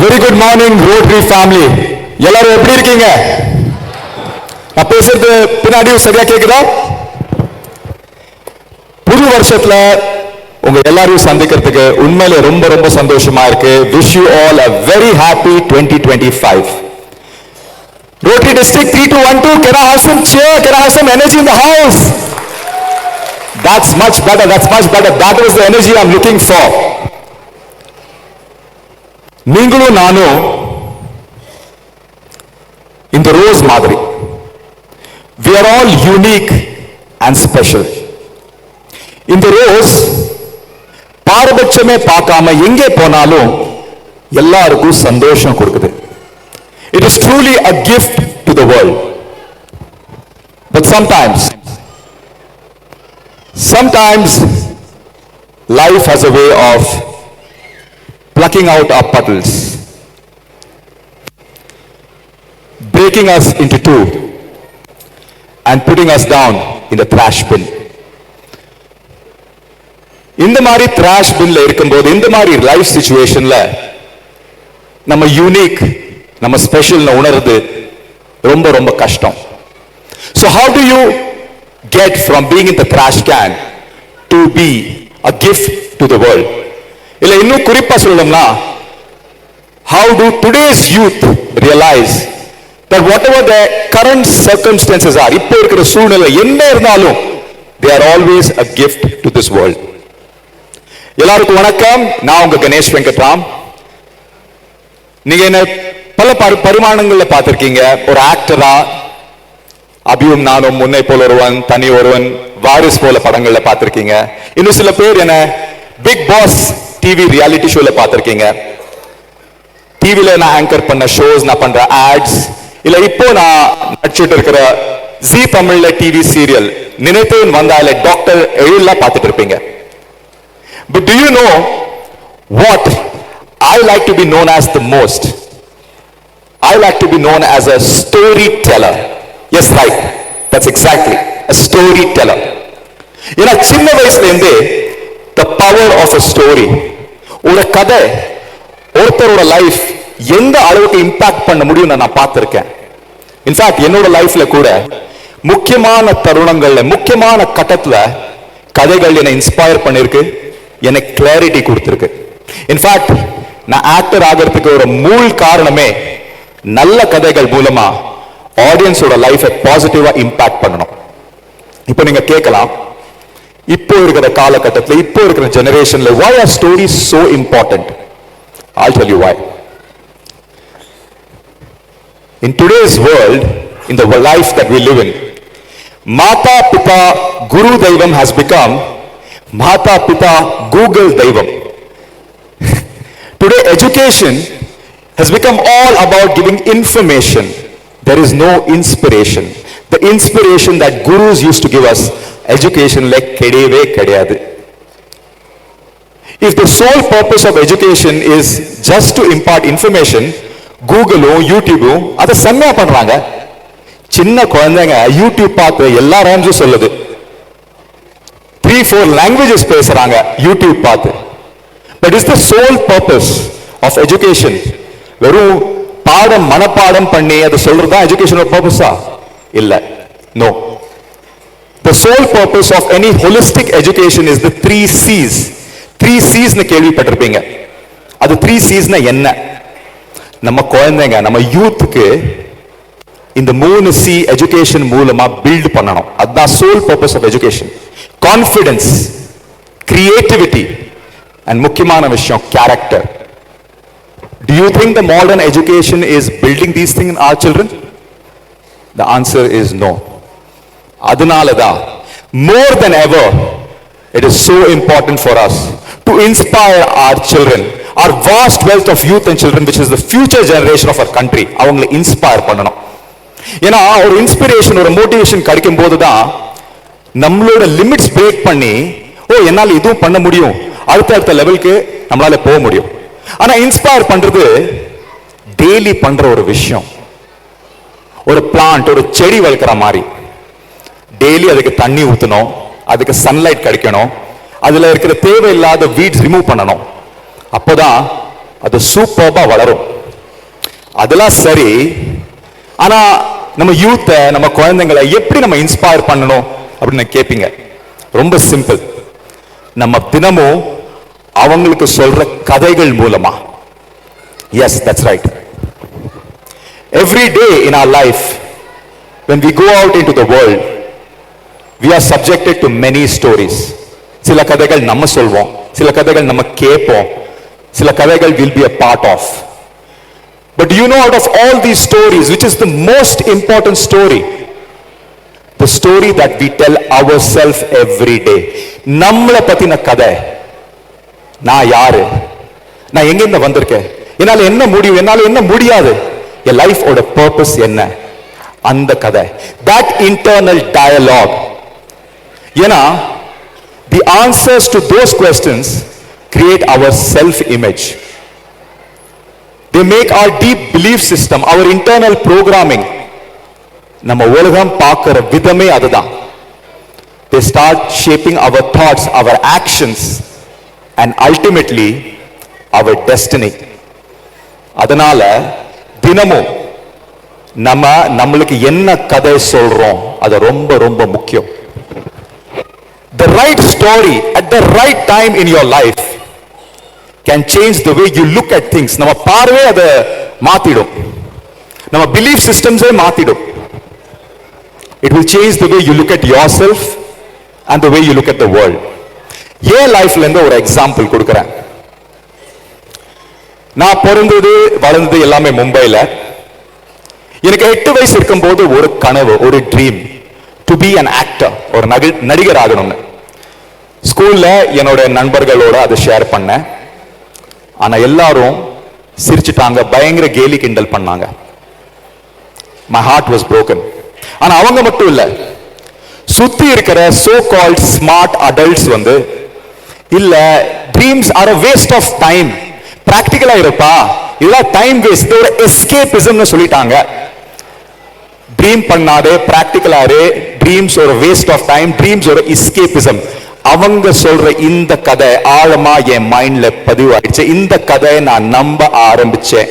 Very good morning rotary family. எல்லாரும் எப்படி இருக்கீங்க? நான் பேசுறது பின்னாடியும் சரியா கேக்குதா? புது வருஷத்துல உங்க எல்லாரையும் சந்திக்கிறதுக்கு உண்மையிலே ரொம்ப ரொம்ப சந்தோஷமா இருக்கு. Wish you all a very happy 2025. Rotary District 3212, can I have some cheer? Can I have some energy in the house? That's much better. That's much better. That was the energy I'm looking for. நீங்களும் நானும் இந்த rose மாதிரி. We are all unique and special. இந்த rose பாரபட்சமே பார்க்காம எங்கே போனாலும் எல்லாருக்கும் சந்தோஷம் கொடுக்குது. It is truly a gift to the world. But sometimes life has a way of plucking out our petals, breaking us into two and putting us down in the trash bin. இந்த மாதிரி trash binல இருக்கும்போது இந்த மாதிரி life சிச்சுவேஷன்ல நம்ம unique நம்ம ஸ்பெஷல்னு உணர்றது ரொம்ப ரொம்ப கஷ்டம். So how do you get from being in the trash can to be a gift to the world? இல்ல இன்னும் குறிப்பா சொல்லணும்னா, how do today's youth realize that whatever the current circumstances are, இப்போ இருக்கிற சூழ்நிலை என்ன இருந்தாலும் they are always a gift to this world. எல்லாருக்கும் வணக்கம். நான் உங்க கணேஷ் வெங்கட்ராம். நீங்க என்ன பல பரிமாணங்கள்ல பார்த்திருக்கீங்க. ஒரு ஆக்டரா அபியும் நானும், முன்னை போல ஒருவன், தனி ஒருவன், வாரிஸ் போல படங்கள்ல பார்த்திருக்கீங்க. இன்னும் சில பேர் என்ன பிக் பாஸ் டிவி ரியாலிட்டி ஷோல பார்த்திருக்கீங்க. டிவில நான் ஆங்கர் பண்ண ஷோஸ், நான் பண்ற ஆட்ஸ், இல்ல இப்போ நான் நடிச்சிட்டு இருக்கிற ஜி தமிழ்ல டிவி சீரியல் நினைத்தேன் வந்தால டாக்டர் எழிலா பார்த்துட்டு இருப்பீங்க. But do you know what I like to be known as the most? I like to be known as a storyteller. Yes, right. That's exactly a storyteller. ஏன்னா சின்ன வயசுல இருந்தே the power of a story, ஒரு கதை ஒருத்தரோட life எந்த அளவுக்கு impact பண்ண முடியும் நான் பார்த்திருக்கேன். இன்ஃபேக்ட் என்னோட லைஃப்ல கூட முக்கியமான தருணங்கள்ல, முக்கியமான கட்டத்துல கதைகள் என்னை இன்ஸ்பயர் பண்ணிருக்கு, எனக்கு கிளாரிட்டி கொடுத்திருக்கு. இன்ஃபேக்ட் நான் ஆக்டர் ஆகிறதுக்கு ஒரு மூல காரணமே நல்ல கதைகள் மூலமா ஆடியன்ஸோட லைஃபை பாசிட்டிவா இம்பாக்ட் பண்ணணும். இப்போ நீங்க கேட்கலாம், இப்போ இருக்கிற காலகட்டத்தில், இப்போ இருக்கிற ஜெனரேஷன்ல why are stories so important? I'll tell you why. In today's world, in the life that we live in, Mata Pita Guru Daivam has become Mata Pita Google Daivam. Today education has become all about giving information. There is no inspiration. The inspiration that gurus used to give us, education like kedeve kediyadu. If the sole purpose of education is just to impart information, Google or YouTube அதை செம்மையா பண்றாங்க. சின்ன குழந்தைங்க YouTube பார்த்து எல்லா ரைம்ஸும் சொல்லுது. 3-4 languages பேசுறாங்க YouTube பார்த்து. But is the sole purpose of education வெறும் பாடம் மனப்பாடம் பண்ணி அதை சொல்றதா எஜுகேஷனோட பர்பஸா? இல்ல. No. The sole purpose of any holistic education is the 3 C's. 3 C's னு கேள்விப்பட்டிருப்பீங்க. அது 3 C's னா என்ன? நம்ம குழந்தைங்க, நம்ம யூத்துக்கு இந்த 3 C எஜுகேஷன் மூலமா பில்ட் பண்ணணும். அதுதான் sole purpose of education. Confidence, creativity and முக்கியமான விஷயம் character. Do you think the modern education is building these things in our children? The answer is no. Adunalada, more than ever, it is so important for us to inspire our children, our vast wealth of youth and children, which is the future generation of our country. அவங்களை inspire பண்ணணும். ஏன்னா ஒரு inspiration, ஒரு motivation கிடைக்கும் போதுதான் நம்மளோட limits break பண்ணி, ஓ என்னால இதுவும் பண்ண முடியும், அடுத்த லெவலுக்கு நம்மளால போக முடியும். ஆனா இன்ஸ்பயர் பண்றது டெய்லி பண்ற ஒரு விஷயம். ஒரு பிளான்ட், ஒரு செடி வளர்க்கிற மாதிரி டெய்லி அதுக்கு தண்ணி ஊத்தணும், அதுக்கு சன்லைட் கிடைக்கணும், அதுல இருக்கிற தேவையில்லாத வீட்ஸ் ரிமூவ் பண்ணணும். அப்போதான் அது சூப்பர்பா வளரும். அதெல்லாம் சரி. ஆனா நம்ம யூத்த, நம்ம குழந்தைங்களை எப்படி நம்ம இன்ஸ்பயர் பண்ணணும் அப்படின்னு கேட்பீங்க. ரொம்ப சிம்பிள். நம்ம தினமும் அவங்களுக்கு சொல்ற கதைகள் மூலமா. Yes, that's right. Every day in our life, when we go out into the world, we are subjected to many stories. சில கதைகள் நம்ம சொல்வோம், சில கதைகள் நம்ம கேட்போம், சில கதைகள் will be a part of. But you know, out of all these stories, which is the most important story? The story that we tell ourselves every day. நம்மளை பத்தின கதை. நான் யாரு, நான் எங்கிருந்து வந்திருக்கேன், என்னால என்ன முடியும், என்னால என்ன முடியாது, என் லைஃப் ஓட பர்பஸ் என்ன, அந்த கதை. that internal dialogue. ஏன்னா the answers to those questions create our self image. They make our deep belief system, our internal programming. நம்ம உலகம் பார்க்கிற விதமே அதுதான். They start shaping our thoughts, our actions, and ultimately our destiny. அதனால தினமும் நம்மளுக்கு என்ன கதை சொல்றோம் அது ரொம்ப ரொம்ப முக்கியம். The right story at the right time in your life can change the way you look at things. நம்ம பார்வை அதை மாத்திடும், நம்ம belief systems மாத்திடும். It will change the way you look at yourself and the way you look at the world. என் லைஃப்ல இருந்து ஒரு example கொடுக்கிறேன். நான் பிறந்தது வளர்ந்தது எல்லாமே மும்பைல. எனக்கு 8 வயசு இருக்கும்போது ஒரு கனவு, ஒரு dream, to be an actor, ஒரு நடிகர் ஆகணும்னு. ஸ்கூல்ல என்னோட நண்பர்களோட அதை ஷேர் பண்ணேன். ஆனா எல்லாரும் சிரிச்சுட்டாங்க, பயங்கர கேலி கிண்டல் பண்ணாங்க. my heart was broken. ஆனா அவங்க மட்டும் இல்ல, சுத்தி இருக்கிற so called smart adults இல்ல, dreams are a waste of time, பிராக்டிகலா இருப்பா, இதெல்லாம் டைம் வேஸ்ட், ஒரு எஸ்கேபிசம்னு சொல்லிட்டாங்க. ட்ரீம் பண்ணாதே, பிராக்டிகலாரு, ட்ரீம்ஸ் ஒரு வேஸ்ட் ஆஃப் டைம், ட்ரீம்ஸ் ஒரு எஸ்கேபிசம். அவங்க சொல்ற இந்த கதை ஆழமா என் மைண்ட்ல பதிவாயிடுச்சு. இந்த கதையை நான் நம்ப ஆரம்பிச்சேன்.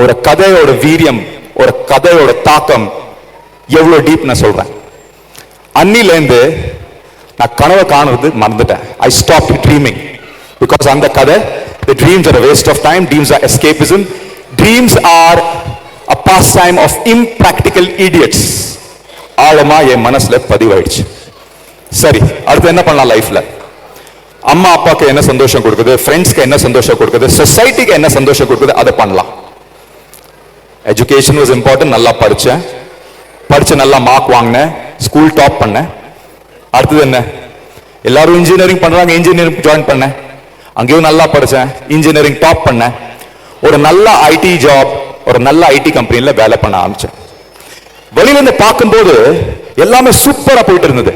ஒரு கதையோட வீரியம், ஒரு கதையோட தாக்கம் எவ்வளவு டீப் நான் சொல்றேன். அன்னிலேருந்து நான் கனவை காணுறது மறந்துட்டேன். I stopped dreaming because அந்த கதை, the dreams are a waste of time, dreams are escapism, dreams are a pastime of impractical idiots. ஆழமா என் மனசுல பதிவாயிடுச்சு. சரி, அடுத்து என்ன பண்ணலாம் லைஃப்ல? அம்மா அப்பாக்கு என்ன சந்தோஷம் கொடுக்குது, ஃப்ரெண்ட்ஸ்க்கு என்ன சந்தோஷம் கொடுக்குது, சொசைட்டிக்கு என்ன சந்தோஷம் கொடுக்குது, அதை பண்ணலாம். Education was important. நல்லா படிச்சு நல்லா மார்க் வாங்கினேன், ஸ்கூல் டாப் பண்ணேன். அடுத்தது என்ன? எல்லாரும் இன்ஜினியரிங் பண்றாங்க, இன்ஜினியரிங் ஜாயின் பண்ணேன். அங்கேயும் நல்லா படிச்சேன், இன்ஜினியரிங் டாப் பண்ணேன். ஒரு நல்ல ஐடி ஜாப், ஒரு நல்ல ஐடி கம்பெனில வேலை பண்ண ஆரம்பிச்சேன். வெளியிலிருந்து பார்க்கும்போது எல்லாமே சூப்பரா போயிட்டு இருந்தது.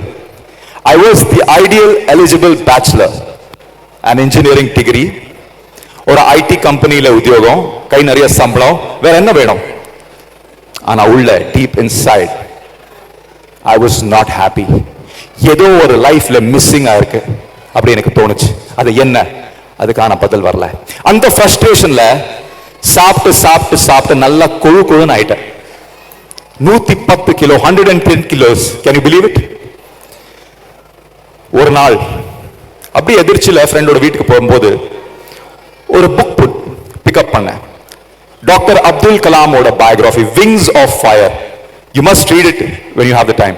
I was the ideal eligible bachelor, an engineering degree, ஒரு ஐடி கம்பெனில உத்தியோகம், கை நிறைய சம்பளம், வேற என்ன வேணும்? ஆனா உள்ள deep inside I was not happy. ஏதோ ஒரு லைஃப்ல மிஸ்ஸிங் ஆயிருக்கு அப்படி எனக்கு தோணுச்சு. அது என்ன? அதுக்கான பதில் வரல. அந்த ஃப்ரஸ்ட்ரேஷன்ல சாப்பிட்டு சாப்பிட்டு சாப்பிட்டு நல்லா கொழுன்னு ஆயிட்டேன். 110 kilo, 110 kilos. Can you believe it? ஒரு நாள் அப்படி எதிர்ச்சில ஃப்ரெண்டோட வீட்டுக்கு போகும்போது ஒரு புக் பிக்கப் பண்ணேன். டாக்டர் அப்துல் கலாமோட biography, wings of fire. You must read it when you have the time.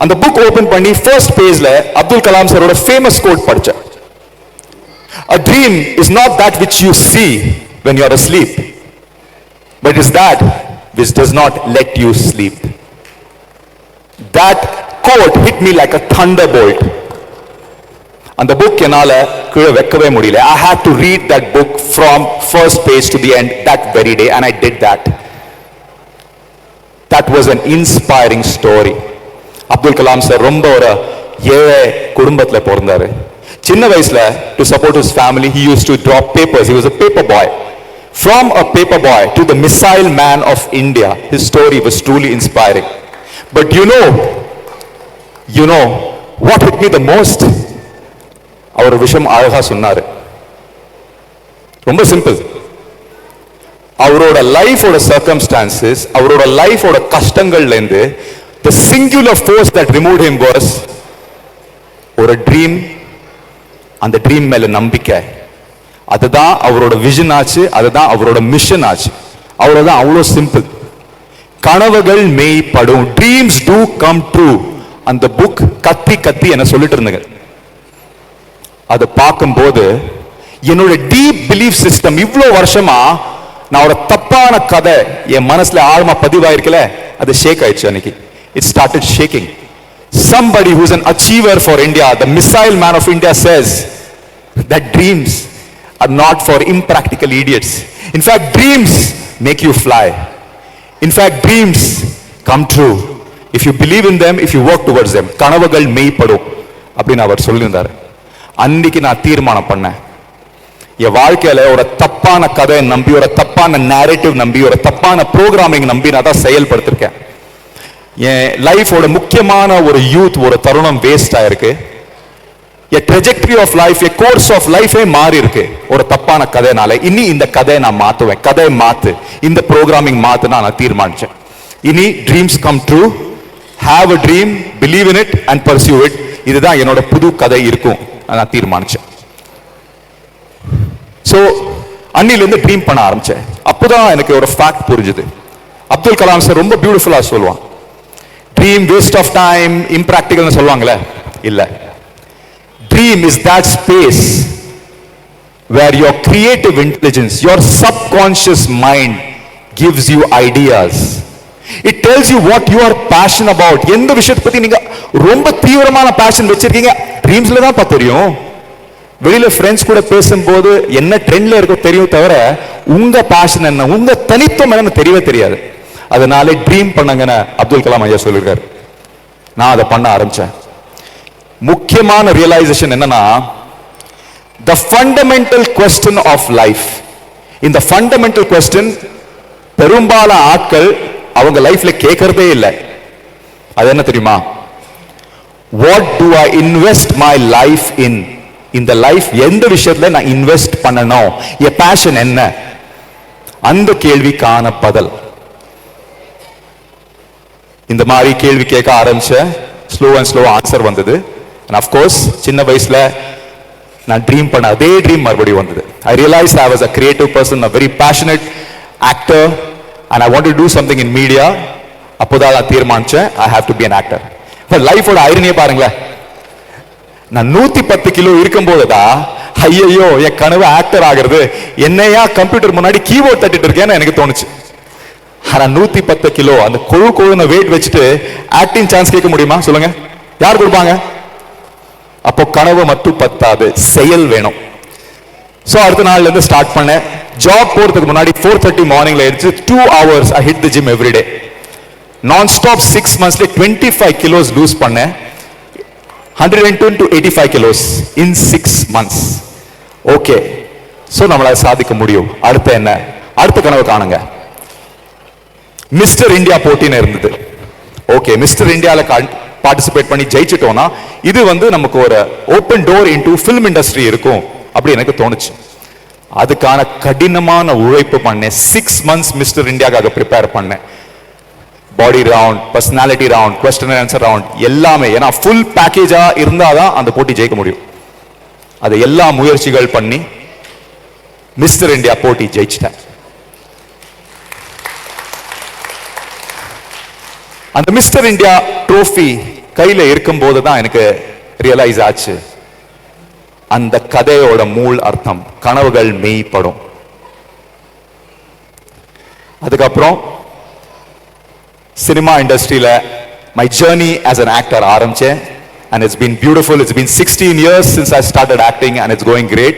அந்த புக் ஓபன் பண்ணி ஃபர்ஸ்ட் பேஜ்ல அப்துல் கலாம் சாரோட ஃபேமஸ் கோட் படிச்சேன். A dream is not that which you see when you are asleep, but is that which does not let you sleep. That quote hit me like a thunderbolt. அந்த book என்னால கீழே வைக்கவே முடியல. I had to read that book from first page to the end that very day, and I did that. That was an inspiring story. Abdul Kalam sir ரொம்ப ஒரு ஏழை குடும்பத்துல பிறந்தாரு. சின்ன வயசுல to support his family he used to drop papers. He was a paper boy. From a paper boy to the missile man of India, his story was truly inspiring. But you know what hit me the most? அவர் விஷயம் அழகா சொன்னாரு. ரொம்ப simple. அவரோட லைஃபோட circumstances, அவரோட லைஃபோட கஷ்டங்கள்ல இருந்து the singular force that removed him was ஒரு ட்ரீம். அந்த ட்ரீம் மேல நம்பிக்கை. அதுதான் அவரோட விஷன் ஆச்சு, அதுதான் அவரோட மிஷன் ஆச்சு. அவ்வளவுதான், அவ்வளோ சிம்பிள். கனவுகள் மெய்ப்படும், ட்ரீம்ஸ் டூ கம் ட்ரூ. அந்த புக் கத்தி கத்தி என்ன சொல்லிட்டு இருந்தீங்க. அதை பார்க்கும்போது என்னோட டீப் பிலீஃப் சிஸ்டம், இவ்வளோ வருஷமா நான் ஒரு தப்பான கதை என் மனசுல ஆழமா பதிவாயிருக்கல, அது ஷேக் ஆயிடுச்சு அன்னைக்கு. It started shaking. Somebody who's an achiever for India, the missile man of India, says that dreams are not for impractical idiots. In fact, dreams make you fly. In fact, dreams come true if you believe in them, if you work towards them. கனவுகள் மெய்ப்படும் அப்படின்னு அவர் சொல்லியிருந்தார். அன்னைக்கு நான் தீர்மானம் பண்ணேன், என் வாழ்க்கையில ஒரு தப்பான கதை நம்பி, ஒரு தப்பான நேரேட்டிவ் நம்பி, ஒரு தப்பான ப்ரோக்ராமிங் நம்பி நான் தான் செயல்படுத்திருக்கேன். என் லைஃபோட முக்கியமான ஒரு யூத், ஒரு தருணம் வேஸ்ட் ஆயிருக்கு. என் ட்ரெஜெக்டரி ஆஃப் லைஃப், என் கோர்ஸ் ஆஃப் லைஃபே மாறி இருக்கு ஒரு தப்பான கதைனால. இனி இந்த கதையை நான் மாத்துவேன், கதையை மாத்து, இந்த ப்ரோக்ராமிங் மாத்து நான் தீர்மானிச்சேன். இனி dreams come true, have a dream, believe in it and pursue it. இதுதான் என்னோட புது கதை இருக்கும் நான் தீர்மானிச்சேன். ஸோ அன்னிலிருந்து ட்ரீம் பண்ண ஆரம்பிச்சேன். அப்போதான் எனக்கு ஒரு ஃபேக்ட் புரிஞ்சுது. அப்துல் கலாம் சார் ரொம்ப பியூட்டிஃபுல்லா சொல்லுவான், ட்ரீம் வேஸ்ட் ஆஃப் டைம், இம்ப்ராக்டிகல்னு சொல்லுவாங்களே, இல்ல. Dream is that space where your creative intelligence, your subconscious mind gives you ideas. It tells you what you are passion about. எந்த விஷயத்தை பத்தி நீங்க ரொம்ப தீவிரமான பேஷன் வச்சிருக்கீங்க, ட்ரீம்ஸ்ல தான் தெரியும். வெளியில ஃப்ரெண்ட்ஸ் கூட பேசும்போது என்ன ட்ரெண்ட்ல இருக்க தெரியும், தவிர உங்க பேஷன் என்ன, உங்க தனித்துவம் என்னன்னு தெரியவே தெரியாது. அதனால ட்ரீம் பண்ணுங்கன்னு அப்துல் கலாம் ஐயா சொல்லிருக்காரு. நான் அதை பண்ண ஆரம்பிச்சேன். முக்கியமான ரியலைசேஷன் என்னன்னா, the fundamental question of life. இந்த fundamental question பெரும்பாலான ஆட்கள் அவங்க லைஃப்ல கேட்கறதே இல்லை. அது என்ன தெரியுமா? what do I invest my life in? இந்த லைஃப் எந்த விஷயத்துல நான் இன்வெஸ்ட் பண்ணணும், என் பேஷன் என்ன, அந்த கேள்விக்கான பதில். இந்த மாதிரி கேள்வி கேட்க ஆரம்பிச்ச, ஸ்லோ அண்ட் ஸ்லோ ஆன்சர் வந்தது. அண்ட் ஆஃப் கோர்ஸ் சின்ன வயசுல நான் ட்ரீம் பண்ண அதே ட்ரீம் மறுபடியும் வந்தது. I realise I was a creative person, a very passionate actor, and I want to do something in media. அப்போதான் நான் தீர்மானிச்சேன், I have to be an actor. இப்போ லைஃபோட ஐரனியை பாருங்களேன். நான் 110 கிலோ இருக்கும்போதுதான் ஐயோ என் கனவு ஆக்டர் ஆகிறது, என்னையா கம்ப்யூட்டர் முன்னாடி கீபோர்ட் தட்டிட்டு இருக்கேன்னு எனக்கு தோணுச்சு. ஆனா 110 கிலோ அந்த கொழுன வெயிட் வச்சுட்டு ஆக்டிங் சான்ஸ் கேட்க முடியுமா சொல்லுங்க? யார் கொடுப்பாங்க? அப்போ கனவு மட்டும் பத்தாது, செயல் வேணும். சோ அடுத்த நாள்ல இருந்து ஸ்டார்ட் பண்ணேன். ஜாப் போறதுக்கு முன்னாடி 4:30 மார்னிங்ல எடுத்து 2 hours I hit the gym every day. நான் ஸ்டாப் 6 monthsல 25 கிலோஸ் லூஸ் பண்ணேன். 110 to 85 kilos in 6 months. Okay, so நம்மளால சாதிக்க முடியும். அடுத்து என்ன? அடுத்த கனவு காணுங்க. மிஸ்டர் இந்தியா போட்டின்னு இருந்தது. ஓகே, மிஸ்டர் இந்தியால பார்ட்டிசிபேட் பண்ணி ஜெயிச்சிட்டோம்னா இது நமக்கு ஒரு open door into film industry இருக்கும் அப்படி எனக்கு தோணுச்சு. அதுக்கான கடினமான உழைப்பு பண்ணேன். 6 months மிஸ்டர் இந்தியாக்காக ப்ரிப்பேர் பண்ணேன். Body round, personality round, question answer round எல்லாமே. ஏன்னா ஃபுல் பேக்கேஜா இருந்தாதான் அந்த போட்டி ஜெயிக்க முடியும். அது எல்லா முயற்சிகள் பண்ணி மிஸ்டர் இந்தியா போட்டி ஜெயிச்சிட்டேன். அந்த மிஸ்டர் இந்தியா ட்ரோஃபி கையில இருக்கும் போதுதான் எனக்கு ரியலைஸ் ஆச்சு, அந்த கதையோட மூல் அர்த்தம் கனவுகள் மெய்ப்படும். அதுக்கப்புறம் சினிமா இண்டஸ்ட்ரியில my journey as an actor ஆரம்பிச்சேன். and it's been beautiful. It's been 16 years since I started acting and it's going great.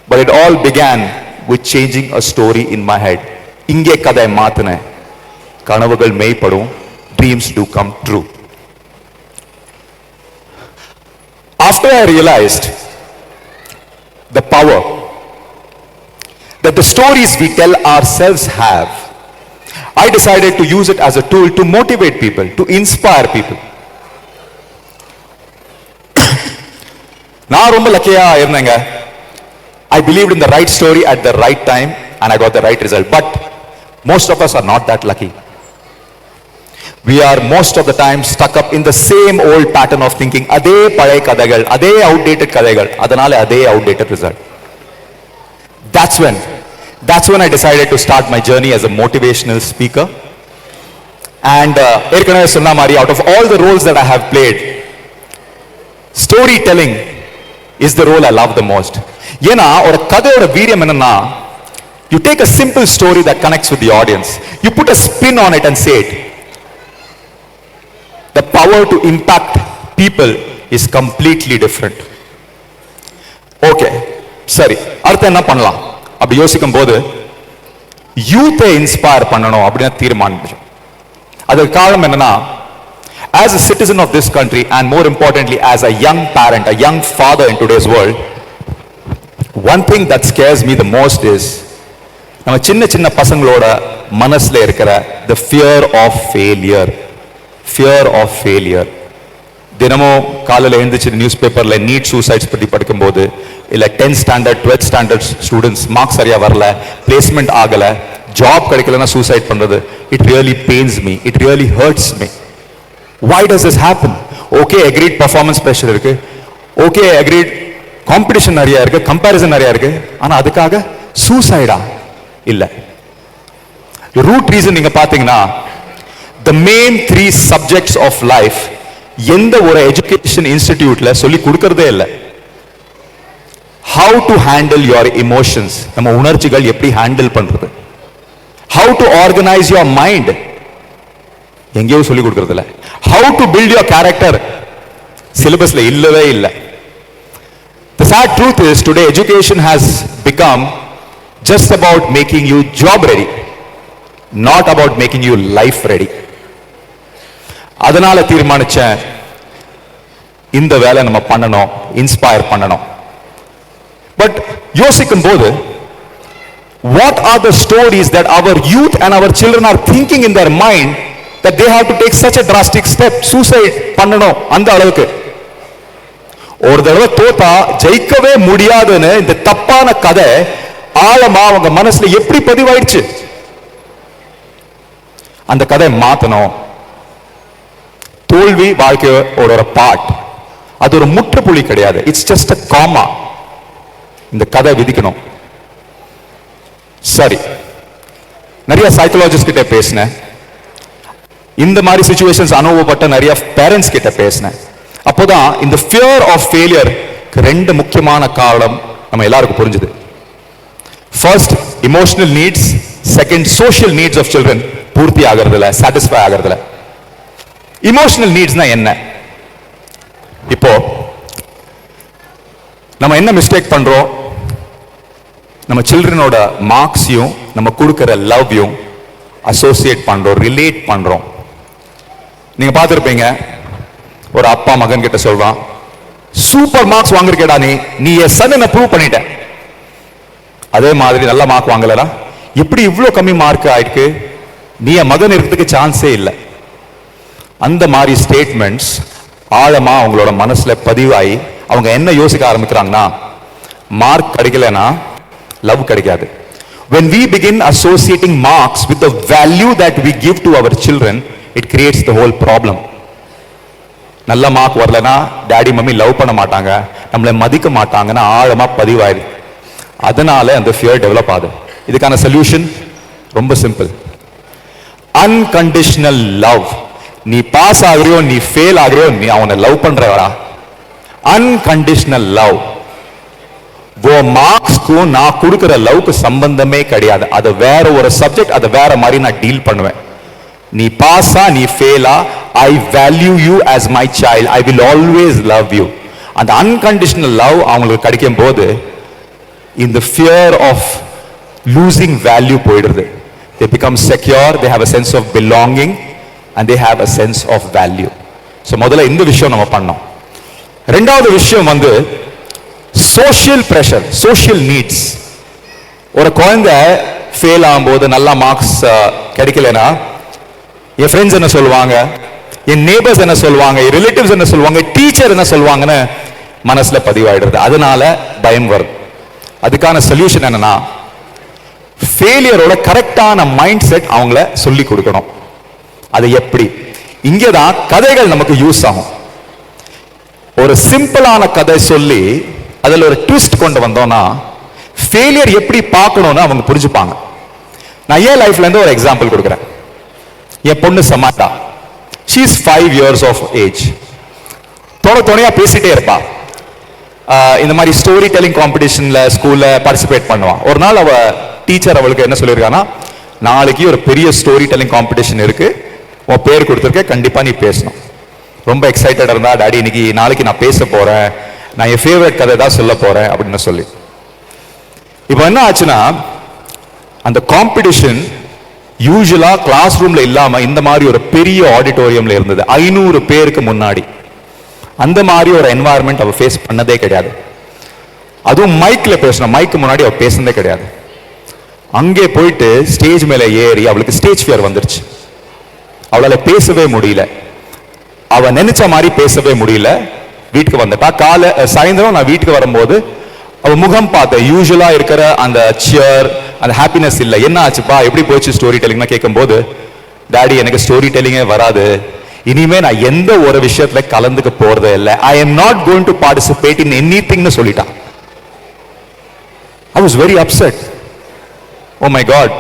But it all began with changing a story in my head. இங்கே கதை மாத்துனேன். கனவுகள் மெய்ப்படும், dreams do come true. After I realized the power that the stories we tell ourselves have, I decided to use it as a tool to motivate people, to inspire people. நான் ரொம்ப லக்கியா இருந்தேங்க. I believed in the right story at the right time and I got the right result. But most of us are not that lucky. We are most of the time stuck up in the same old pattern of thinking. Adhe palai kadagal, adhe outdated kadagal, adanale adhe outdated result. That's when I decided to start my journey as a motivational speaker. And erkanave sonna mari, out of all the roles that I have played, storytelling is the role I love the most. Yena or kadeyoda veeriyam enna, you take a simple story that connects with the audience, you put a spin on it and say it. The power to impact people is completely different. Okay, சரி, அடுத்து என்ன பண்ணலாம் அப்படி யோசிக்கும் போது யூத்தை inspire பண்ணணும் அப்படின்னு தீர்மானிச்சோம். அதுக்கு காரணம் என்னன்னா, as a citizen of this country and more importantly as a young parent, a young father in today's world, one thing that scares me the most is நம்ம சின்ன சின்ன பசங்களோட மனசுல இருக்கிற the fear of failure. Fear of failure. தினமும் காலையில் எழுந்திரிச்சு news பேப்பர்ல நீட் சூசைட்ஸ் பற்றி படிக்கும்போது, இல்லை 10th standard 12th standard students marks சரியா வரல, பிளேஸ்மெண்ட் ஆகல, ஜாப் கிடைக்கலன்னா சூசைட் பண்றது, it really pains me, it really hurts me. Why does this happen? Okay, agreed performance pressure இருக்கு, okay, agreed competition நிறைய இருக்கு, கம்பேரிசன் நிறைய இருக்கு, ஆனா அதுக்காக சூசைடா இல்ல. ரூட் ரீசன் நீங்க பாத்தீங்கன்னா, the main 3 subjects of life எந்த ஒரு எஜுகேஷன் இன்ஸ்டிடியூட்ல சொல்லி கொடுக்கறதே இல்லை. how to handle your emotions, நம்ம உணர்ச்சிகள் எப்படி ஹேண்டில் பண்றது, how to organize your mind எங்கேயும் சொல்லி கொடுக்கறது இல்லை, how to build your character சிலபஸ்ல இல்லவே இல்லை. The sad truth is today education has become just about making you job ready, not about making you life ready. அதனால தீர்மானிச்சேன், இந்த வேலை நம்ம பண்ணணும், இன்ஸ்பயர் பண்ணணும். பட் யோசிக்கும் போது, what are the stories that our youth and our children are thinking in their mind that they have to take such a drastic step, suicide பண்ணணும் அந்த அளவுக்கு? ஒரு தடவை தோத்தா ஜெயிக்கவே முடியாதுன்னு இந்த தப்பான கதை ஆழமா அவங்க மனசுல எப்படி பதிவாயிடுச்சு? அந்த கதை மாத்தணும். தோல்வி வாழ்க்கையோட ஒரு பார்ட், அது ஒரு முற்றுப்புள்ளி கிடையாது, இட்ஸ் ஜஸ்ட் a காமா. இந்த கதை விதிக்கணும். சரி, நிறைய சைக்காலஜிஸ்ட் கிட்ட பேசினேன், இந்த மாதிரி சிச்சுவேஷன்ஸ் அனுபவப்பட்ட நிறைய பேரண்ட்ஸ் கிட்ட பேசினேன். அப்போதான் இந்த ஃபியர் ஆஃப் ஃபெயிலியர் 2 முக்கியமான காரணம் நம்ம எல்லாருக்கும் புரிஞ்சுது. First emotional needs, second social needs of children பூர்த்தி ஆகிறதுல, சாட்டிஸ்ஃபை ஆகிறதுல. இமோஷனல் நீட்ஸ்னா என்ன? இப்போ நம்ம என்ன மிஸ்டேக் பண்றோம்? நம்ம சில்ட்ரனோட மார்க்ஸையும் நம்ம கொடுக்கிற லவ்வையும் அசோசியேட் பண்றோம், ரிலேட் பண்றோம். நீங்க பார்த்திருப்பீங்க, ஒரு அப்பா மகன் கிட்ட சொல்றான், சூப்பர் மார்க்ஸ் வாங்கிருக்கேடா, நீ என் சன்னை ப்ரூவ் பண்ணிட்ட. அதே மாதிரி நல்ல மார்க் வாங்கலடா, எப்படி இவ்வளவு கம்மி மார்க் ஆயிருக்கு, நீ என் மகன் இருக்கிறதுக்கு சான்ஸே இல்லை. அந்த மாதிரி ஸ்டேட்மெண்ட்ஸ் ஆழமா அவங்களோட மனசுல பதிவாகி அவங்க என்ன யோசிக்க ஆரம்பிக்கிறாங்கன்னா, மார்க் கிடைக்கலனா லவ் கிடைக்காது. When we begin associating marks with the value that we give to our children, it creates the whole problem. நல்ல மார்க் வரலனா டாடி மம்மி லவ் பண்ண மாட்டாங்க, நம்மளை மதிக்க மாட்டாங்கன்னு ஆழமா பதிவாயிரு. அதனால அந்த ஃபியர் டெவலப் ஆகுது. இதுக்கான சொல்யூஷன் ரொம்ப சிம்பிள், அன்கண்டிஷனல் லவ். நீ பாஸ் ஆகுறியோ நீ ஃபெயில் ஆகுறியோ, நீ அவனை லவ் பண்றவடா. Unconditional love. மார்க்ஸ்க்கும் நான் கொடுக்கிற லவ்க்கு சம்பந்தமே கிடையாது, அது வேற ஒரு சப்ஜெக்ட், அது வேற மாதிரி நான் டீல் பண்ணுவேன். நீ பாஸா நீ ஃபெயிலா, I value you as my child, I will always love you. அந்த அன்கண்டிஷனல் லவ் அவங்களுக்கு கிடைக்கும் போது இந்த ஃபியர் ஆஃப் லூசிங் வேல்யூ போயிடுது. They become secure, they have a sense of belonging and they have a sense of value. So முதல்ல இந்த விஷயம் நம்ம பண்ணோம். ரெண்டாவது விஷயம் வந்து சோஷியல் பிரஷர், சோஷியல் நீட்ஸ். ஒரு குழந்தை ஃபெயில் ஆகும்போது நல்ல மார்க்ஸ் கிடைக்கலனா என் ஃப்ரெண்ட்ஸ் என்ன சொல்லுவாங்க, என் நேபர்ஸ் என்ன சொல்லுவாங்க, என் ரிலேட்டிவ்ஸ் என்ன சொல்லுவாங்க, டீச்சர் என்ன சொல்லுவாங்கன்னு மனசுல பதிவாயிடுறது. அதனால பயம் வரும். அதுக்கான சொல்யூஷன் என்னன்னா, ஃபெயிலியரோட கரெக்டான மைண்ட் செட் அவங்கள சொல்லி கொடுக்கணும். அது எப்படி? இங்கதான் கதைகள் நமக்கு யூஸ் ஆகும். ஒரு சிம்பிளான கதை சொல்லி அதுல ஒரு ட்விஸ்ட் கொண்டு வந்தோம்னா ஃபெயிலியர் எப்படி பார்க்கணும்னு அவங்க புரிஞ்சுப்பாங்க. நான் ஏன் லைஃப்ல இருந்து ஒரு எக்ஸாம்பிள் கொடுக்குறேன். என் பொண்ணு சமாட்டா, she is 5 years of age. துணையா பேசிட்டே இருப்பா. இந்த மாதிரி ஸ்டோரி டெல்லிங் காம்படிஷன்ல ஸ்கூல்ல பார்ட்டிசிபேட் பண்ணுவான். ஒரு நாள் அவ டீச்சர் அவளுக்கு என்ன சொல்லியிருக்கான்னா, நாளைக்கு ஒரு பெரிய ஸ்டோரி டெல்லிங் காம்படிஷன் இருக்கு, உன் பேர் கொடுத்துருக்க, கண்டிப்பா நீ பேசணும். ரொம்ப எக்ஸைட்டட் இருந்தா, டாடி நாளைக்கு நான் பேச போறேன், நான் என் ஃபேவரட் கதை தான் சொல்ல போறேன் அப்படின்னு சொல்லி. இப்போ என்ன ஆச்சுன்னா, அந்த காம்படிஷன் யூசுவலா கிளாஸ் ரூம்ல இல்லாம இந்த மாதிரி ஒரு பெரிய ஆடிட்டோரியம்ல இருந்தது, 500 பேருக்கு முன்னாடி. அந்த மாதிரி ஒரு என்வாயர்மெண்ட் அவ ஃபேஸ் பண்ணதே கிடையாது. அதுவும் மைக்ல பேசணும், மைக்கு முன்னாடி அவ பேசுனதே கிடையாது. அங்கே போயிட்டு ஸ்டேஜ் மேல ஏறி அவளுக்கு ஸ்டேஜ் ஃபியர் வந்துருச்சு. அவளால பேசவே முடியல, அவ நினைச்ச மாதிரி பேசவே முடியல. வீட்டுக்கு வந்துட்டா. சாயந்தரம் நான் வீட்டுக்கு வரும்போது அவ முகம் பார்த்தேன், யூசுவலா இருக்கிற அந்த சியர், அந்த ஹாப்பினஸ் இல்ல. என்ன ஆச்சுப்பா, எப்படி போச்சு ஸ்டோரி டெல்லிங் கேட்கும் போது, டாடி எனக்கு ஸ்டோரி டெல்லிங்கே வராது, இனிமே நான் எந்த ஒரு விஷயத்துல கலந்துக்க போறதே இல்லை, I am not going to participate in எனிதிங்னு சொல்லிட்டான். I was very upset. Oh my God,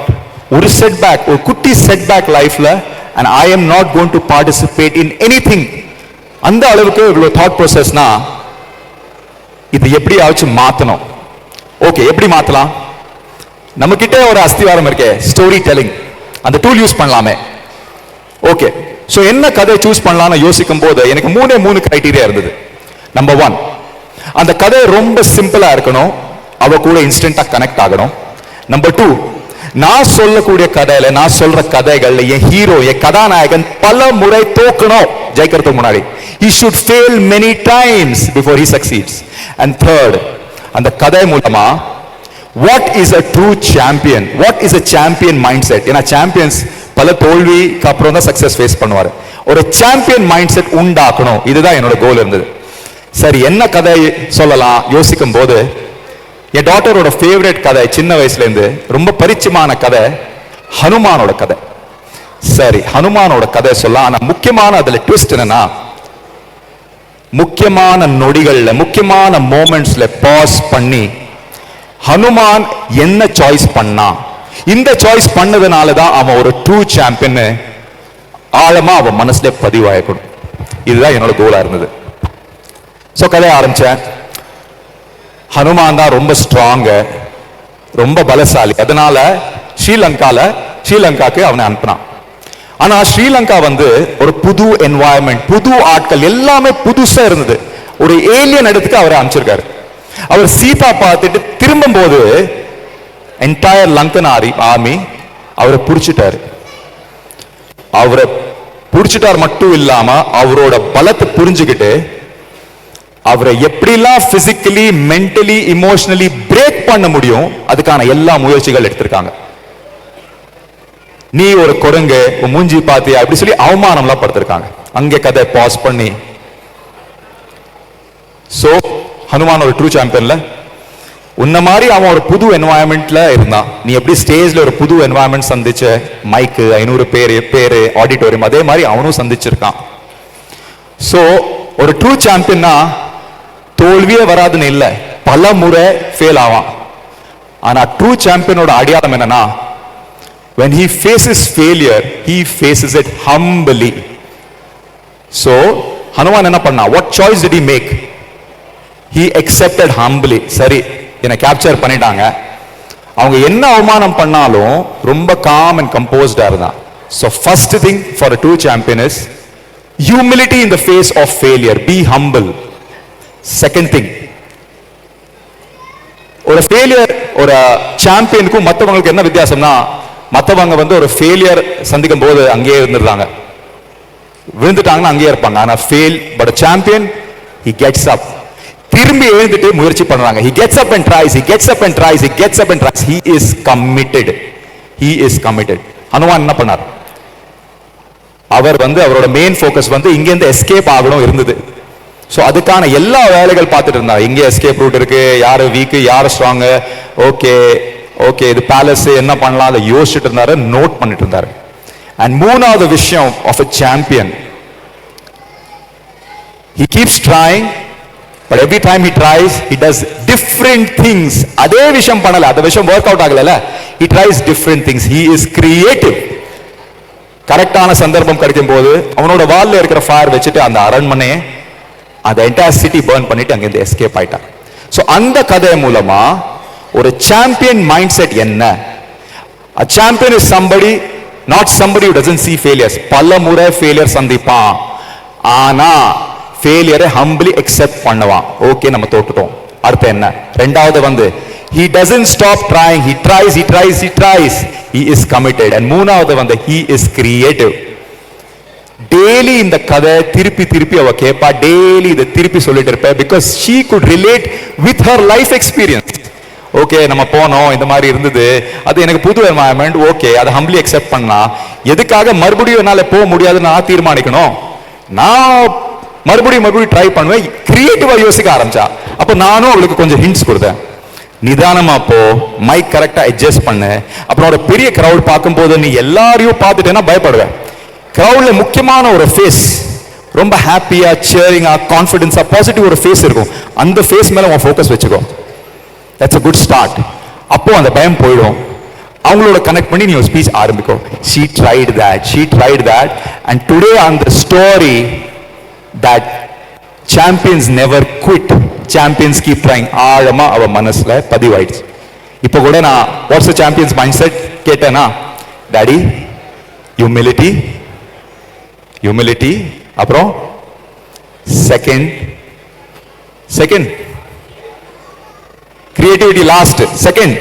ஒரு செட்பேக், ஒரு குட்டி செட்பேக் லைஃப்ல, and I am not going to participate in anything. அந்த அளவுக்கு இவ்வளவு தாட் ப்ராசஸ்னா, இது எப்படியாச்சும் மாத்தணும். ஓகே, எப்படி மாத்தலாம்? நம்ம கிட்ட ஒரு அஸ்திவாரம் இருக்கே, ஸ்டோரி டெல்லிங், அந்த டூல் யூஸ் பண்ணலாமே. ஓகே, சோ என்ன கதை சூஸ் பண்ணலாம்னு யோசிக்கும் போது எனக்கு 3 கிரைட்டீரியா இருந்தது. நம்பர் 1, அந்த கதை ரொம்ப சிம்பிளா இருக்கணும், அவ கூட இன்ஸ்டன்டா கனெக்ட் ஆகணும். நம்பர் 2, நான் சொல்லக்கூடிய கதையில, நான் சொல்ற கதைகள்ல என் ஹீரோ, என் கதாநாயகன் பல முறை தோக்கணும் ஜெயிக்கிறதுக்கு முன்னாடி. He should fail many times before he succeeds. And third, அந்த கதை மூலமா what is a true champion, what is a champion mindset. ஏன்னா சாம்பியன்ஸ் பல தோல்விக்கு அப்புறம் தான் சக்சஸ் ஃபேஸ் பண்ணுவாரு. ஒரு சாம்பியன் மைண்ட் செட் உண்டாக்கணும், இதுதான் என்னோட கோல் இருந்தது. சரி, என்ன கதை சொல்லலாம் யோசிக்கும் போது, என் டாட்டரோட ஃபேவரட் கதை, சின்ன வயசுல இருந்து ரொம்ப பரிச்சயமான கதை, ஹனுமானோட கதை. சரி, ஹனுமானோட கதை சொல்லலாம். ஆனா முக்கியமான அதுல ட்விஸ்ட் என்னன்னா, முக்கியமான நொடிகள்ல, முக்கியமான மோமெண்ட்ஸ்ல பாஸ் பண்ணி ஹனுமான் என்ன சாய்ஸ் பண்ணா, இந்த சாய்ஸ் பண்ணதுனாலதான் அவன் ஒரு ட்ரூ சாம்பியன் ஆழமா அவன் மனசுல பதிவாயக்கணும். இதுதான் என்னோட கோலா இருந்தது. சோ கதையை ஆரம்பிச்சேன். ஹனுமான் தான் ரொம்ப ஸ்ட்ராங், ரொம்ப பலசாலி. அதனால ஸ்ரீலங்காக்கு அவனை அனுப்பினான். ஆனா ஸ்ரீலங்கா ஒரு புது என்வாயன்மெண்ட், புது ஆட்கள், எல்லாமே புதுசா இருந்தது. ஒரு ஏலியன் இடத்துக்கு அவரை அனுப்பிச்சிருக்காரு. அவர் சீதா பார்த்துட்டு திரும்பும் போது என்டையர் லங்கன் ஆர்மி அவரை புடிச்சிட்டாரு. அவரை புடிச்சிட்டார் மட்டும் இல்லாம அவரோட பலத்தை புரிஞ்சுக்கிட்டு அவரை எப்படிலாம் பிசிக்கலி, மென்டலி, இமோஷனலி பிரேக் பண்ண முடியும் அதுக்கான எல்லா முயற்சிகள் எடுத்திருக்காங்க. நீ ஒரு குரங்கு, மூஞ்சி பாத்தியா அப்படி சொல்லி அவமானம்லாம் படுத்திருக்காங்க. அங்கே கதை பாஸ் பண்ணி, சோ ஹனுமான் ஒரு ட்ரூ சாம்பியன்ல உன்ன மாதிரி அவன் ஒரு புது என்வாயன்மெண்ட்ல இருந்தான். நீ எப்படி ஸ்டேஜ்ல ஒரு புது என்வாயன்மெண்ட் சந்திச்ச, மைக்கு 500 பேரு ஆடிட்டோரியம், அதே மாதிரி அவனும் சந்திச்சிருக்கான். சோ ஒரு ட்ரூ சாம்பியன்னா தோல்வியே வராதுன்னு இல்ல, பல முறை ஃபெயில் ஆவான். ஆனா ட்ரூ சாம்பியனோட அடையாளம் என்னன்னா, when he faces failure he faces it humbly. So Hanuman என்ன பண்ணா, what choice did he make? He accepted humbly. சரி, என்னை கேப்சர் பண்ணிட்டாங்க, அவங்க என்ன அவமானம் பண்ணாலும் ரொம்ப calm and composed இருந்தான். So first thing for a true champion is humility in the face of failure. Be humble. Second thing, ஒரு ஃபெயிலியர், ஒரு சாம்பியனுக்கும் மற்றவங்களுக்கு என்ன வித்தியாசம்னா, மற்றவங்க ஒரு ஃபெயிலியர் சந்திக்கும் போது அங்கேயே இருந்துடுறாங்க, விழுந்துட்டாங்கன்னா அங்கேயே இருப்பாங்க. ஆனா fail but champion, he gets up, திரும்பி எழுந்துட்டு முயற்சி பண்றாங்க. he gets up and tries, he gets up and tries, he gets up and tries. he is committed, he is committed. Hanuman என்ன பண்ணார், அவர் அவரோட மெயின் ஃபோக்கஸ் இங்க இருந்து எஸ்கேப் ஆகணும் இருந்தது. சோ அதுக்கான எல்லா வேலைகள் பார்த்துட்டு இருந்தார். இங்கே எஸ்கேப் ரூட் இருக்கு, யாரு வீக், யாரு ஸ்ட்ராங், ஓகே ஓகே இது பேலஸ் என்ன பண்ணலாம் அதை யோசிச்சுட்டு இருந்தாரு, நோட் பண்ணிட்டு இருந்தாரு. அண்ட் மூணாவது விஷயம் of a champion, he keeps trying, but every time he tries he does different things. அதே விஷயம் பண்ணல, அந்த விஷயம் ஒர்க் அவுட் ஆகல, he tries different things. He is creative. கரெக்டான சந்தர்ப்பம் கிடைக்கும் போது அவனோட வால்ல இருக்கிற ஃபயர் வச்சுட்டு அந்த அரண்மனையை, அந்த என்டையர் சிட்டி பர்ன் பண்ணிட்டு அங்கிருந்து எஸ்கேப் ஆயிட்டான். சோ அந்த கதை மூலமா ஒரு சாம்பியன் மைண்ட் செட் என்ன? a champion is somebody, not somebody who doesn't see failures. பல முறை ஃபெயிலியர் சந்திப்பான், ஆனா ஃபெயிலியரை ஹம்பிளி அக்செப்ட் பண்ணுவான். ஓகே நம்ம தோத்துட்டோம், அடுத்து என்ன? ரெண்டாவது வந்து he doesn't stop trying, he tries, he is committed. and மூணாவது வந்து he is creative. டெய்லி இந்த கதை திருப்பி திருப்பி அவ கேட்பா, டெய்லி இதை திருப்பி சொல்லிட்டு இருப்பா, because she could relate with her life experience. Okay நம்ம போனோம், இந்த மாதிரி இருந்தது, அது எனக்கு புது என்வாயன்மெண்ட், ஓகே அதை ஹம்பிளி அக்செப்ட் பண்ணா, எதுக்காக மறுபடியும் என்னால போக முடியாதுன்னு நான் தீர்மானிக்கணும், நான் மறுபடியும் ட்ரை பண்ணுவேன், கிரியேட்டிவா யோசிக்க ஆரம்பிச்சா. அப்ப நானும் அவளுக்கு கொஞ்சம் ஹிண்ட்ஸ் கொடுத்தேன், நிதானமா போ, மைக் கரெக்டா அட்ஜஸ்ட் பண்ணு, அப்புறம் ஒரு பெரிய கிரவுட் பார்க்கும்போது நீ எல்லாரையும் பார்த்துட்டேன்னா பயப்படுவேன். கிரவுட்ல முக்கியமான ஒரு ஃபேஸ், ரொம்ப ஹாப்பியா சேரிங்கா கான்ஃபிடன்ஸா பாசிட்டிவ் ஒரு ஃபேஸ் இருக்கும், அந்த ஃபேஸ் மேல உன் ஃபோக்கஸ் வச்சுக்கோ. that's a good start. அப்போ அந்த பயம் போயிடும், அவங்களோட கனெக்ட் பண்ணி நீ ஒரு ஸ்பீச் ஆரம்பிக்கும். she tried that and today on the story that champions never quit, champions keep trying, ஆழமா அவ மனசுல பதிவாயிடுச்சு. இப்போ கூட நான் what's the champion's mindset கேட்டேனா, டாடி humility, அப்புறம் second creativity, last second,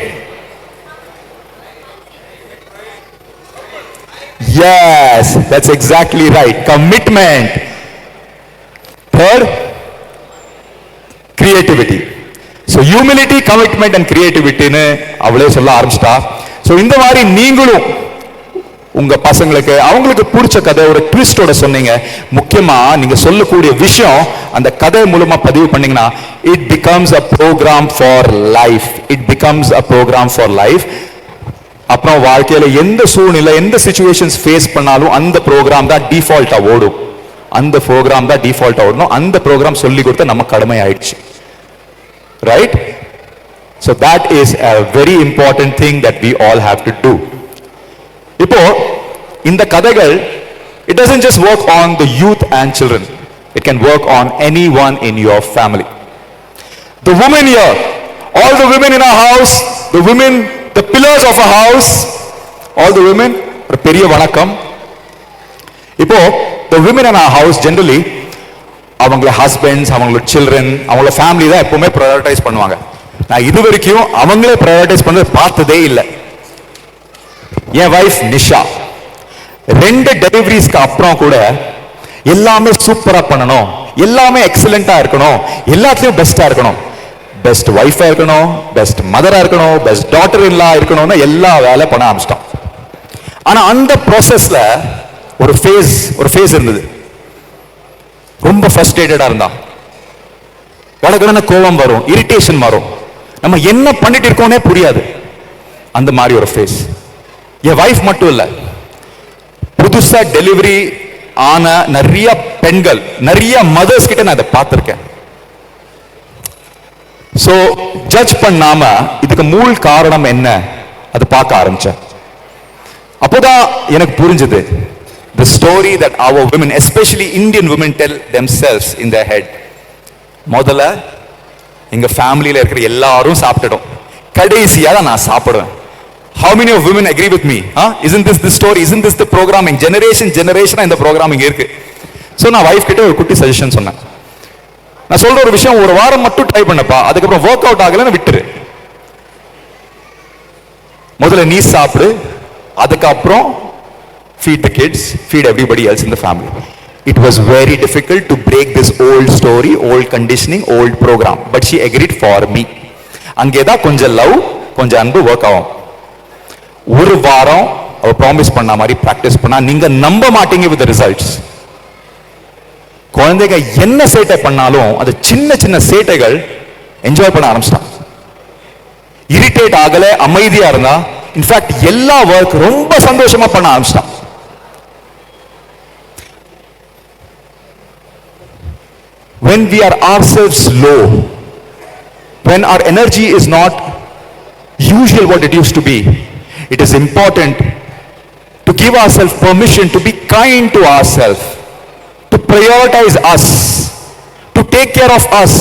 yes that's exactly right, commitment, third creativity. so humility, commitment and creativity னு அவளே சொல்ல ஆரம்பிச்சிட்டா. so இந்த மாதிரி நீங்களும் உங்க பசங்களுக்கு அவங்களுக்கு பிடிச்ச கதை ஒரு ட்விஸ்டோட சொன்னீங்க, முக்கியமா நீங்க சொல்லக்கூடிய விஷயம் அந்த கதை மூலமா பதிவு பண்ணீங்கன்னா it becomes a program for life. அப்புறம் வாழ்க்கையில எந்த சூழ்நிலை எந்த சிச்சுவேஷன்ஸ் ஃபேஸ் பண்ணாலும் அந்த ப்ரோக்ராம் தான் டிஃபால்ட்டா ஓடும், அந்த ப்ரோக்ராம் சொல்லி கொடுத்த நம்ம கடமை ஆயிடுச்சு, right? so that is a very important thing that we all have to do. இப்போ இந்த கதைகள் it doesn't just work on the youth and children, it can work on anyone in your family. The women here, all the women in our house, the women, the pillars of our house, all the women, ஒரு பெரிய வணக்கம். இப்போ the women in our house generally அவங்களோட husbands, அவங்களோட children, அவங்களோட family தான் எப்பவுமே prioritise பண்ணுவாங்க. நான் இது வரைக்கும் அவங்களே ப்ரையாரிட்டைஸ் பண்ணது பார்த்ததே இல்லை. என் வைஃப் நிஷா 2 டெலிவரிஸ்க்கு அப்புறம் கூட எல்லாமே சூப்பரா பண்ணணும், எல்லாமே எக்ஸலண்டா இருக்கணும், எல்லாத்துலயும் பெஸ்டா இருக்கணும், பெஸ்ட் வைஃபா இருக்கணும், பெஸ்ட் மதரா இருக்கணும், பெஸ்ட் டாட்டர் இன் லா இருக்கணும்னு எல்லா வேலை பண்ண ஆரம்பிச்சிட்டோம். ஆனா அந்த ப்ராசஸ்ல ஒரு ஃபேஸ் இருந்தது, ரொம்ப ஃப்ரஸ்ட்ரேட்டடா இருந்தா, வடகடன கோபம் வரும், இரிட்டேஷன் வரும், நம்ம என்ன பண்ணிட்டு இருக்கோம்னே புரியாது, அந்த மாதிரி ஒரு ஃபேஸ். என் வைஃப் மட்டும் இல்ல, புதுசா டெலிவரி ஆன நிறைய பெண்கள், நிறைய மதர்ஸ் கிட்ட நான் அதை பார்த்திருக்கேன். சோ ஜட்ஜ் பண்ணாம இதுக்கு மூல காரணம் என்ன அது பார்க்க ஆரம்பிச்சேன். அப்போதான் எனக்கு புரிஞ்சது, the story that our women, especially Indian women, tell themselves in their head. முதல்ல எங்க ஃபேமிலியில இருக்கிற எல்லாரும் சாப்பிட்டுடும், கடைசியா தான் நான் சாப்பிடுவேன். How many of women agree with me? Isn't this the story? Isn't this the programming? Generation இந்த programming இருக்கு. So நான் வைஃப் கிட்ட ஒரு குட்டி சஜஷன் சொன்னேன். நான் சொல்ற ஒரு விஷயம் ஒரு வாரம் மட்டும் ட்ரை பண்ணப்பா, அதுக்கப்புறம் ஒர்க் அவுட் ஆகலன்னு விட்டுரு. முதல்ல நீ சாப்பிடு, அதுக்கப்புறம் feed the kids, feed everybody else in the family. It was very difficult to break this old story, old conditioning, old program, but she agreed for me. அங்கேதான் கொஞ்சம் லவ், கொஞ்சம் அன்பு ஒர்க் ஆகும். ஒரு வாரம் அவ ப்ராமிஸ் பண்ண மாதிரி பிராக்டிஸ் பண்ணா நீங்க நம்ப மாட்டீங்க வித் ரிசல்ட்ஸ். குழந்தைங்க என்ன சேட்டை பண்ணாலும் அது சின்ன சின்ன சேட்டைகள் என்ஜாய் பண்ண ஆரம்பிச்சிட்டான். இரிட்டேட் ஆகல, அமைதியா இருந்தா, இன்ஃபேக்ட் எல்லா ஒர்க் ரொம்ப சந்தோஷமா பண்ண ஆரம்பிச்சிட்டான். When we are ourselves low, when our energy is not usual what it used to be, it is important to give ourselves permission to be kind to ourselves, to prioritize us, to take care of us.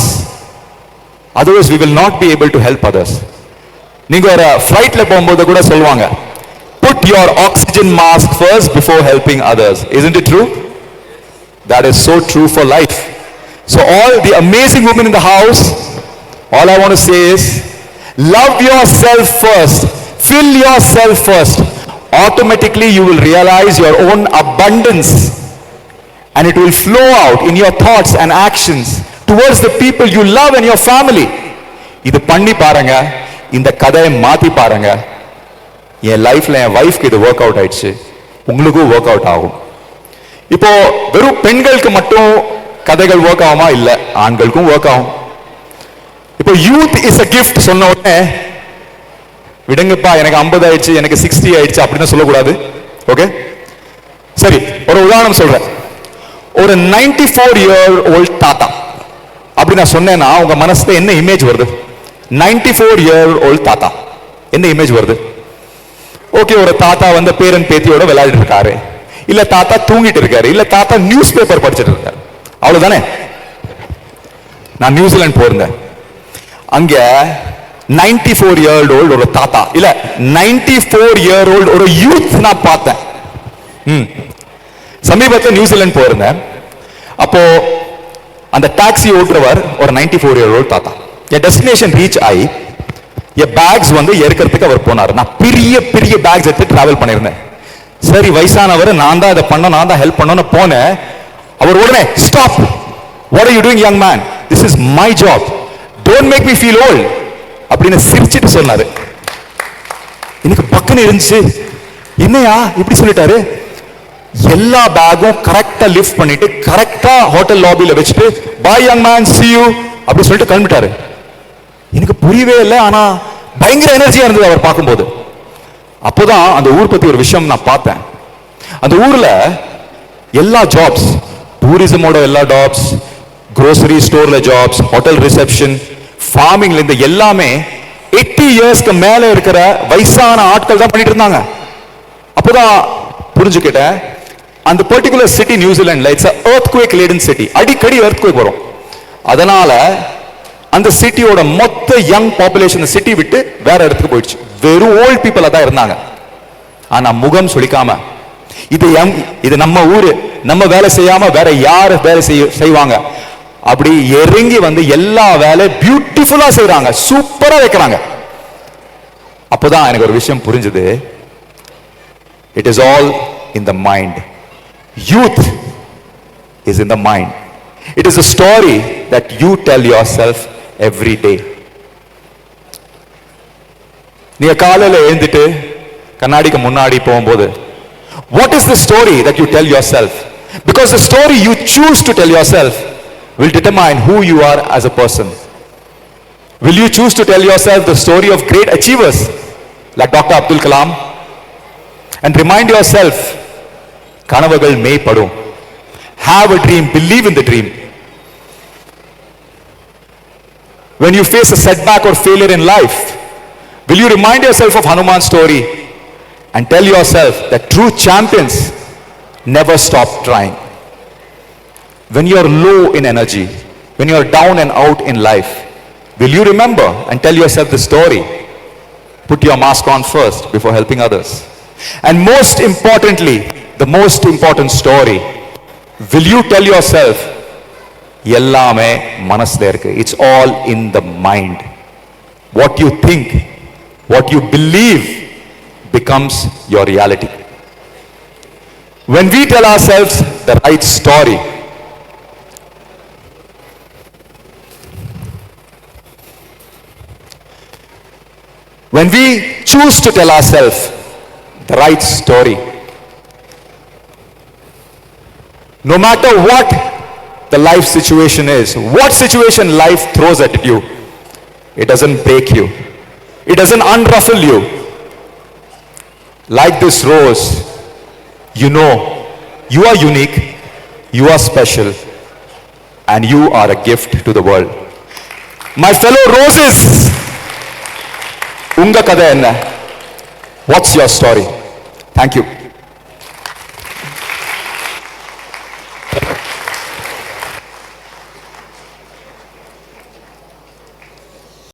Otherwise we will not be able to help others. நீங்க ஒரு ஃப்ளைட்ல போகும்போது கூட சொல்லுவாங்க, put your oxygen mask first before helping others. Isn't it true? That is so true for life. So all the amazing women in the house, all I want to say is, love yourself first, fill yourself first. Automatically you will realize your own abundance, and it will flow out in your thoughts and actions towards the people you love and your family. இது பண்ணி பாருங்க, இந்த கதையை மாத்தி பாருங்க. என் லைஃப்ல என் வைஃப்க்கு இது work out ஆயிடுச்சு, உங்களுக்கும் ஒர்க் அவுட் ஆகும். இப்போ வெறும் பெண்களுக்கு மட்டும் கதைகள் ஒர்க் ஆகுமா? இல்ல, ஆண்களுக்கும் ஒர்க் ஆகும். இப்போ யூத் இஸ் a gift சொன்ன உடனே விடுங்கப்பா எனக்கு 50 ஆயிடுச்சு, எனக்கு 60 ஆயிடுச்சு அப்படின்னு சொல்லக்கூடாது. ஓகே, சரி, ஒரு உதாரணம் சொல்றேன். ஒரு 94-year-old தாத்தா அப்படி நான் சொன்னேன்னா உங்க மனசுல என்ன இமேஜ் வருது? 94-year-old தாத்தா என்ன இமேஜ் வருது? ஓகே, ஒரு தாத்தா வந்து பேரன் பேத்தியோட விளையாடிட்டு இருக்காரு, இல்ல தாத்தா தூங்கிட்டு இருக்காரு, இல்ல தாத்தா நியூஸ் பேப்பர் படிச்சுட்டு இருக்காரு, அவ்வளவுதானே? நான் நியூசிலாந்து போயிருந்தேன். அங்க 94-year-old ஒரு தாத்தா, இல்ல 94-year-old ஒரு யூத் நான் பார்த்தேன். சமீபத்தில் நியூசிலாந்து போயிருந்தேன். அப்போ அந்த டாக்ஸி ஓட்டுறவர் ஒரு 94-year-old தாத்தா. என் டெஸ்டினேஷன் ரீச் ஆகி என் பேக்ஸ் வந்து ஏற்கிறதுக்கு அவர் போனார். நான் பெரிய பெரிய பேக்ஸ் எடுத்து டிராவல் பண்ணியிருந்தேன். சரி, வயசானவர், நான் தான் இதை பண்ண, நான் தான் ஹெல்ப் பண்ணணும்னு போனேன். அவர் உடனே, stop, what are you doing young man, this is my job, don't make me feel old அப்படின்னு சிரிச்சிட்டு சொன்னாரு. எனக்கு பக்கன்னு இருந்துச்சு, என்னையா இப்படி சொல்லிட்டாரு? எல்லா பேக்கும் கரெக்டா லிஃப்ட் பண்ணிட்டு கரெக்டா ஹோட்டல் லாபியில வச்சுட்டு bye young man, see you அப்படி சொல்லிட்டு கிளம்பிட்டாரு. எனக்கு புரியவே இல்லை, ஆனா பயங்கர எனர்ஜியா இருந்தது அவர் பார்க்கும்போது. அப்போதான் அந்த ஊர் பத்தி ஒரு விஷயம் நான் பார்த்தேன். அந்த ஊர்ல எல்லா ஜாப்ஸ், டூரிசமோட எல்லா ஜாப்ஸ், grocery ஸ்டோர்ல ஜாப்ஸ், ஹோட்டல் ரிசப்ஷன், ஃபார்மிங்ல இருந்து எல்லாமே 80 இயர்ஸ்க்கு மேல இருக்கிற வயசான ஆட்கள் தான் பண்ணிட்டு இருந்தாங்க. அப்போதான் புரிஞ்சுக்கிட்டேன், அந்த பர்டிகுலர் சிட்டி நியூசிலாந்துல இட்ஸ் earthquake laden city, அடிக்கடி earthquake வரும். அதனால அந்த சிட்டியோட மொத்த யங் பாப்புலேஷன் சிட்டி விட்டு வேற இடத்துக்கு போயிடுச்சு. வெறும் ஓல்ட் பீப்புளா தான் இருந்தாங்க. ஆனா முகம் சுளிக்காம, இது நம்ம ஊரு, நம்ம வேலை செய்யாம வேற யாரு வேலை செய்வாங்க அப்படி இறங்கி வந்து எல்லா வேலை பியூட்டிஃபுல்லா செய்யறாங்க, சூப்பரா வைக்கிறாங்க. அப்போதான் எனக்கு ஒரு விஷயம் புரிஞ்சது, it is all in the mind. Youth is in the mind. It is a story that you tell yourself every day. நீ காலையில எழுந்திட்டு கண்ணாடிக்கு முன்னாடி போகும்போது, what is the story that you tell yourself? Because the story you choose to tell yourself will determine who you are as a person. Will you choose to tell yourself the story of great achievers like Dr. Abdul Kalam and remind yourself, கனவுகள் மேய்ப்படும், have a dream, believe in the dream. When you face a setback or failure in life, will you remind yourself of Hanuman's story and tell yourself that true champions never stop trying? When you are low in energy, when you are down and out in life, will you remember and tell yourself the story? Put your mask on first before helping others. And most importantly, the most important story, will you tell yourself, எல்லாமே மனசுல இருக்கு, it's all in the mind. What you think, what you believe becomes your reality. When we tell ourselves the right story, when we choose to tell ourselves the right story, no matter what the life situation is, what situation life throws at you, it doesn't break you, It doesn't unruffle you. Like this rose, you know you are unique, you are special, and you are a gift to the world. My fellow roses, unga kada enna? What's your story? Thank you.